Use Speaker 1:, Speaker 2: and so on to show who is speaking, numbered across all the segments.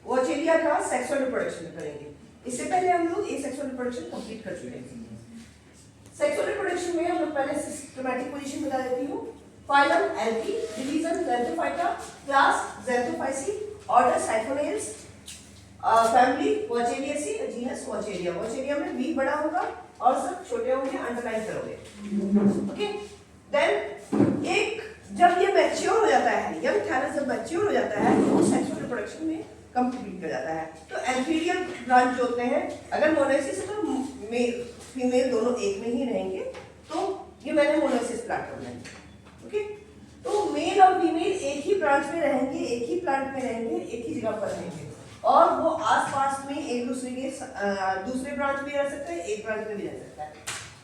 Speaker 1: वॉचेरिया का sexual reproduction करेंगे। इससे पहले हम लोग ये सेक्सुअल रिप्रोडक्शन कंप्लीट कर चुके हैं। सेक्सुअल रिप्रोडक्शन में हम लोग पहले सिस्टमैटिक पोजीशन बता देती हूँ। Phylum algae, division Xanthophyta, class Xanthophyceae, order Siphonales, family Vaucheriaceae, genus Vaucheria. Vaucheria में वी बड़ा होगा और सब छोटे होंगे, अंडरलाइन करोगे। ओके, देन एक जब ये मैच्योर हो जाता है, यंग थैलस जब मैच्योर हो जाता है तो सेक्सुअल रिप्रोडक्शन में कंप्लीट कर जाता है। तो एंथीरियर ब्रांच जो होते हैं, अगर मोनोसिस है तो मेल फीमेल दोनों एक में ही रहेंगे, तो ये मैंने मोनोसिस प्लांट करना है। ओके, तो मेल और फीमेल एक ही ब्रांच में रहेंगे, एक ही प्लांट में रहेंगे, एक ही जगह पर रहेंगे और वो आसपास में एक दूसरे के दूसरे ब्रांच में रह सकते हैं, एक ब्रांच में भी रह सकता है।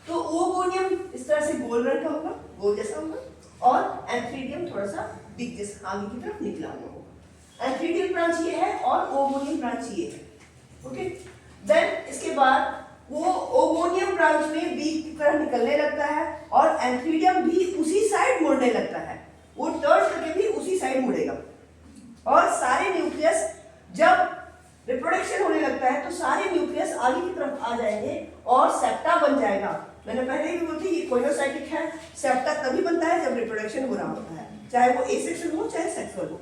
Speaker 1: तो ओवोनियम इस तरह से गोल रंग का होगा, गोल जैसा होगा, और एंथीरियम थोड़ा सा बिग जैसा आगे की तरफ निकला हुआ होगा। एंथीरियम ब्रांच ये है और ओवोनियम ब्रांच ये है। ओके, देन इसके बाद वो ओवोनियम ब्रांच में बीक की तरह निकलने लगता है और एंथीरियम भी उसी साइड मुड़ने लगता है, वो टर्न करके भी उसी साइड मुड़ेगा। और सारे न्यूक्लियस जब रिप्रोडक्शन होने लगता है तो सारे न्यूक्लियस आगे की तरफ आ जाएंगे और सेप्टा बन जाएगा। मैंने पहले भी बोली ये कोइनोसाइटिक है। सेप्टा तभी बनता है जब रिप्रोडक्शन हो रहा होता है, चाहे वो एसेक्सुअल हो चाहे सेक्सुअल हो।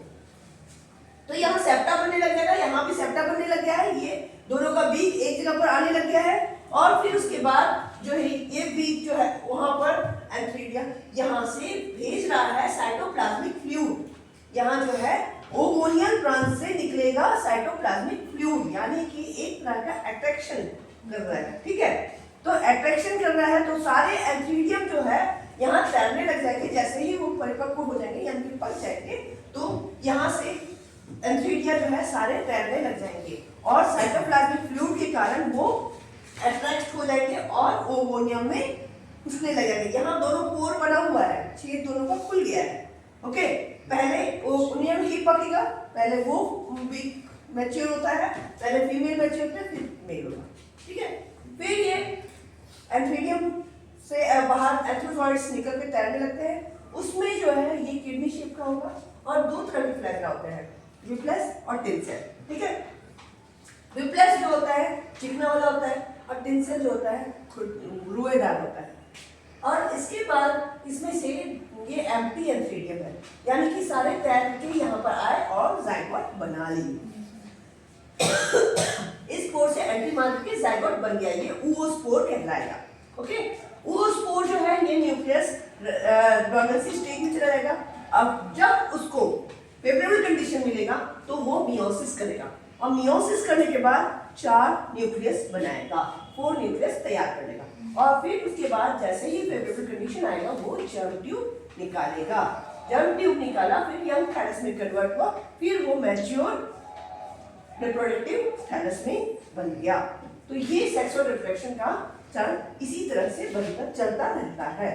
Speaker 1: तो यहाँ सेप्टा बनने लग जाएगा, यहाँ भी सेप्टा बनने लग गया है, ये दोनों का बीक एक जगह पर आने लग गया है। और फिर उसके बाद जो है ये बीक जो है वहां पर एंथीरिया यहाँ से भेज रहा है साइटोप्लाज्मिक फ्लूइड। यहाँ जो है ओवोनियन ब्रांच से निकलेगा साइटोप्लाज्मिक फ्लूइड, यानी कि एक तरह का अट्रैक्शन कर रहा है। ठीक है, तो अट्रैक्शन कर रहा है तो सारे एंथीरियम जो है यहाँ तैरने लग जाएंगे। जैसे ही वो परिपक्व हो जाएंगे यानी कि पक जाएंगे तो यहाँ से एंथीरिया जो है सारे तैरने लग जाएंगे और साइटोप्लाज्मिक फ्लूइड के कारण वो अट्रैक्ट हो जाएंगे और ओवोनियम में घुसने लग जाएंगे। यहाँ दोनों पोर बना हुआ है, छेद दोनों का खुल गया है। ओके, पहले ओवोनियम ही पकेगा, पहले वो बीक मैच्योर होता है, पहले फीमेल मैच्योर होता है फिर मेल होगा। ठीक है, फिर ये एंथीरियम से बाहर एंथ्रोजोइड्स निकल के तैरने लगते हैं। उसमें जो है ये किडनी शेप का होगा और दो तरह के फ्लैगरा होते हैं, विप्लस और टिनसेल। ठीक है, विप्लस जो होता है चिकना वाला होता है और टिनसेल जो होता है रुएदार होता है। और इसके बाद इसमें से ये एम्प्टी एंथीरियम है, यानी कि सारे तैर के यहाँ पर आए और जाइगोट बना ली। इस स्पोर से एंट्री मार के जाइगोट बन गया, ये oospore कहलाएगा। ओके, oospore जो है ये न्यूक्लियस डोर्मेंसी स्टेज में चला जाएगा। अब जब उसको फेवरेबल कंडीशन मिलेगा तो वो मियोसिस करेगा और मियोसिस करने के बाद 4 न्यूक्लियस बनाएगा, 4 न्यूक्लियस तैयार कर लेगा। और फिर उसके बाद जैसे ही फेवरेबल कंडीशन आएगा वो जर्म ट्यूब निकालेगा। जर्म ट्यूब निकाला, फिर यंग थैलस में कन्वर्ट हुआ, फिर वो मैच्योर रिप्रोडक्टिव थैलस में बन गया। तो ये सेक्सुअल रिप्रोडक्शन का चरण इसी तरह से बनकर चलता रहता है।